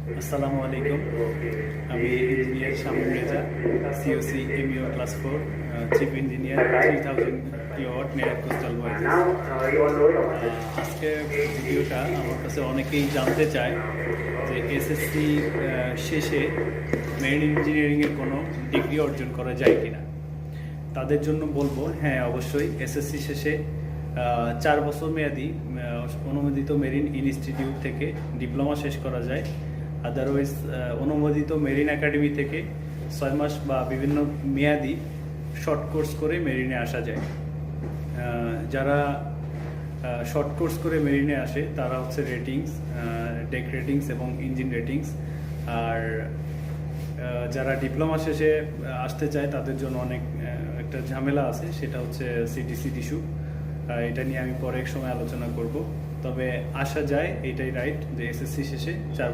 আসসালামু আলাইকুম। আমি engineer Shamim Reza, COC MEO class 4, chief engineer 3000 kilowatt মেয়ার কোস্টাল ভয়েসেস। আজকে ভিডিওটা আমার কাছে অনেকেই জানতে চায় যে এসএসসি শেষে মেরিন ইঞ্জিনিয়ারিংয়ের কোনো ডিগ্রি অর্জন করা যায় কিনা। তাদের জন্য বলবো, হ্যাঁ অবশ্যই এসএসসি শেষে 4 বছর মেয়াদি অনুমোদিত মেরিন ইনস্টিটিউট থেকে ডিপ্লোমা শেষ করা যায়। আদারওয়াইজ অনুমোদিত মেরিন একাডেমি থেকে 6 মাস বা বিভিন্ন মেয়াদি শর্ট কোর্স করে মেরিনে আসা যায়। যারা শর্ট কোর্স করে মেরিনে আসে তারা হচ্ছে রেটিংস, ডেক রেটিংস এবং ইঞ্জিন রেটিংস। আর যারা ডিপ্লোমা শেষে আসতে চায় তাদের জন্য অনেক একটা ঝামেলা আছে, সেটা হচ্ছে সিটিসি ইস্যু। এটা নিয়ে আমি পরে এক সময় আলোচনা করব। তবে আসা যায়, এটাই রাইট যে এসএসসি শেষে 4